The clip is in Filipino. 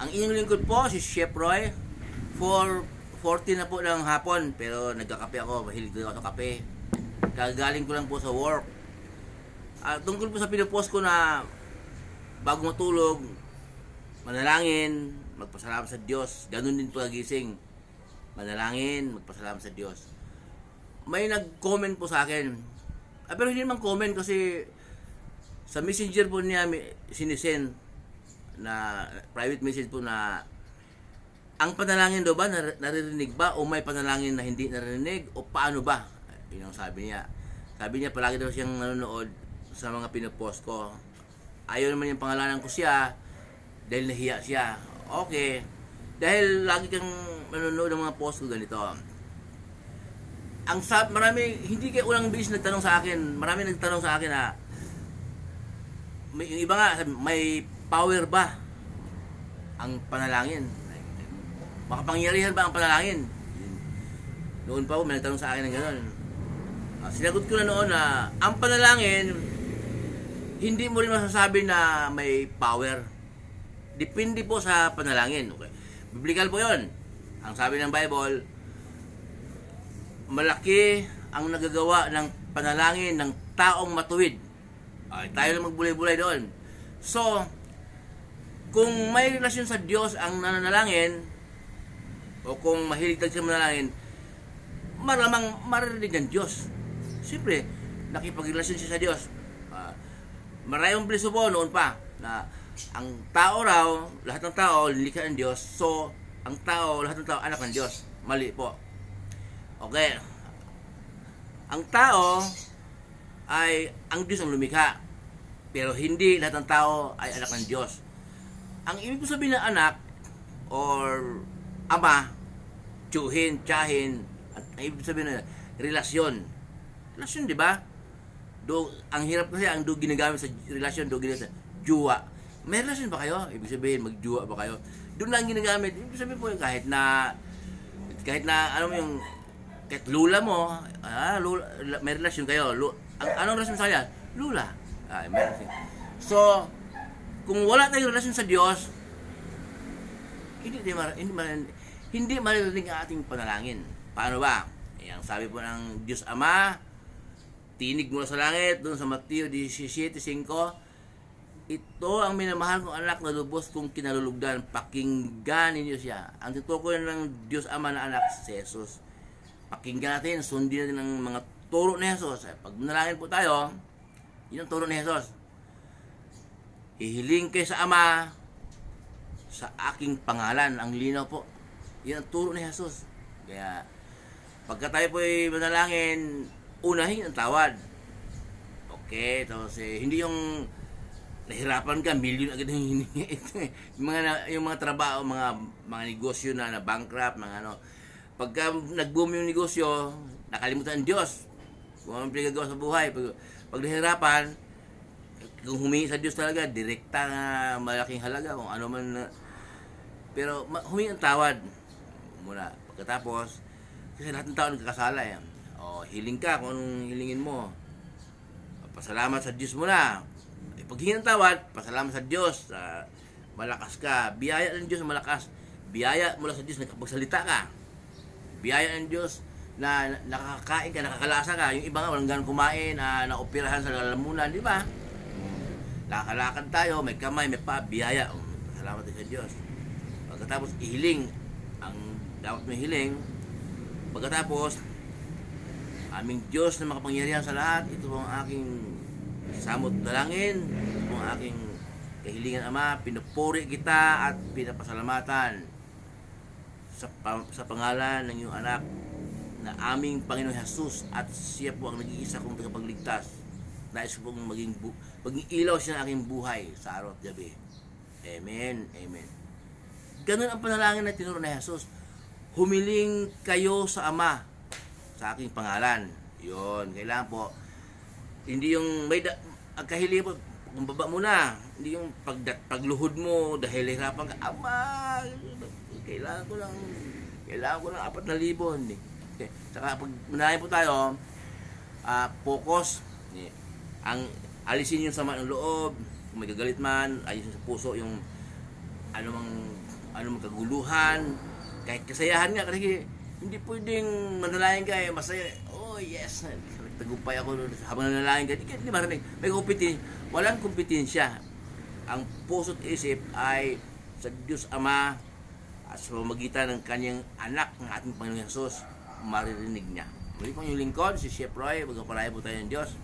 Ang inyong lingkod po, si Chef Roy. 4:40 na po ng hapon, pero nagkakape ako. Mahilig din ako sa kape. Kagaling ko lang po sa work. Tungkol po sa pinupost ko na bago matulog, manalangin, magpasalamat sa Diyos. Ganun din po nagising. Manalangin, magpasalamat sa Diyos. May nag-comment po sa akin. Pero hindi naman comment kasi sa messenger po niya sinisend na private message po na ang panalangin daw ba naririnig ba o may panalangin na hindi naririnig o paano ba? Yun ang sabi niya. Sabi niya palagi daw siyang nanonood sa mga pinupost ko. Ayaw naman yung pangalanan ko siya dahil nahiya siya. Okay. Dahil lagi kang nanonood ng mga post ko ganito. Marami, hindi kayo unang beses nagtanong sa akin. Marami nagtanong sa akin na yung iba nga, may power ba ang panalangin? Makapangyarihan ba ang panalangin? Noon pa po, may nagtanong sa akin ng gano'n. Sinagot ko na noon na ang panalangin, hindi mo rin masasabi na may power. Depende po sa panalangin. Okay. Biblikal po yon. Ang sabi ng Bible, malaki ang nagagawa ng panalangin ng taong matuwid. Ay, tayo na magbulay-bulay doon. So, kung may relasyon sa Diyos ang nananalangin, o kung mahilig siya manalangin, maramang maririnig ng Diyos. Siyempre, nakipagrelasyon siya sa Diyos. Maraming bliso po noon pa, na ang tao raw, lahat ng tao, nilikha ng Diyos. So, ang tao, lahat ng tao, anak ng Diyos. Mali po. Okay. Ang tao ay ang Diyos ang lumikha. Pero hindi lahat ng tao ay anak ng Diyos. Ang ibig sabihin ng anak or ama, tiyuhin, tiyahin, at ang ibig sabihin ng relasyon. Relasyon, di ba? Ang hirap kasi ang ginagamit sa relasyon, ginagamit sa juwa. May relasyon ba kayo? Ibig sabihin, magjuwa ba kayo? Doon lang ginagamit. Ibig sabihin po kahit na ano mo yung kahit lula mo, lula, may relasyon kayo. Anong relasyon sa kanya? Lula. So, kung wala tayong relasyon sa Diyos, hindi maririnig ang ating panalangin. Paano ba? Ang sabi po ng Diyos Ama, tinig mula sa langit, doon sa Mateo 17:5, ito ang minamahal kong anak na lubos kong kinalulugdan, pakinggan ninyo siya. Ang tutukoy ng Diyos Ama na anak, si Jesus. Pakinggan natin, sundin natin ang mga turo ni Jesus. Pag manalangin po tayo, yun ang turo ni Jesus. Hihiling kayo sa Ama sa aking pangalan. Ang linaw po. Yun ang turo ni Jesus. Kaya, pagka tayo po ay manalangin, unahin ang tawad. Okay, tapos hindi yung nahirapan ka, milyon agad ang hiningi. yung mga trabaho, mga negosyo na bankrupt, mga ano. Pagka nag-boom yung negosyo, nakalimutan ang Diyos. Kung anong pinagagawa sa buhay. Pag nahirapan, kung humingi sa Diyos talaga, direkta na malaking halaga, kung ano man. Pero humingi ang tawad muna. Pagkatapos, kasi lahat ng tao nagkakasala yan. Hiling ka kung anong hilingin mo. Pasalamat sa Diyos muna. Pag hingi ng tawad, pasalamat sa Diyos. Malakas ka. Biyaya ng Diyos na malakas. Biyaya mula sa Diyos na kapagsalita ka. Biyaya ng Diyos na nakakain ka, nakakalasa ka. Yung iba nga, walang ganun kumain, naoperahan sa lalamunan, di ba? Lakalakad tayo, may kamay, may pa, biyaya. Salamat din sa Diyos. Pagkatapos, ihiling. Ang dapat mo hiling. Pagkatapos, aming Diyos na makapangyarihan sa lahat, ito ang aking samot dalangin, ito ang aking kahilingan, Ama, pinupuri kita at pinapasalamatan sa pangalan ng iyong anak na aming Panginoon Jesus, at siya po ang nag-iisa kong tagapagligtas. Nais ko pong maging ilaw siya ng aking buhay sa araw at gabi. Amen. Amen. Ganun ang panalangin na tinuro ni Jesus. Humiling kayo sa Ama sa aking pangalan. Yun, kailangan po. Hindi yung ang kahilingan po, kung baba mo na, hindi yung pagluhod mo dahil hirapan ka, Ama, kailangan ko lang 4,000. Hindi. Okay. Saka pag manalangin po tayo, focus, ang alisin yung sama ng loob, kung may gagalit man, ayusin sa puso yung anumang ano kaguluhan, kahit kasayahan nga kasi hindi pwedeng manalangin ka masaya. Oh yes, nagtagumpay ako habang nanalangin ka. Hindi marinig. May kompetensya. Walang kompetensya. Ang puso't isip ay sa Diyos Ama at sa pamamagitan ng kanyang anak ng ating Panginoong Hesus, maririnig niya. Muli po yung lingkod, si Chef Roy. Magpapalaya po tayo ng Diyos.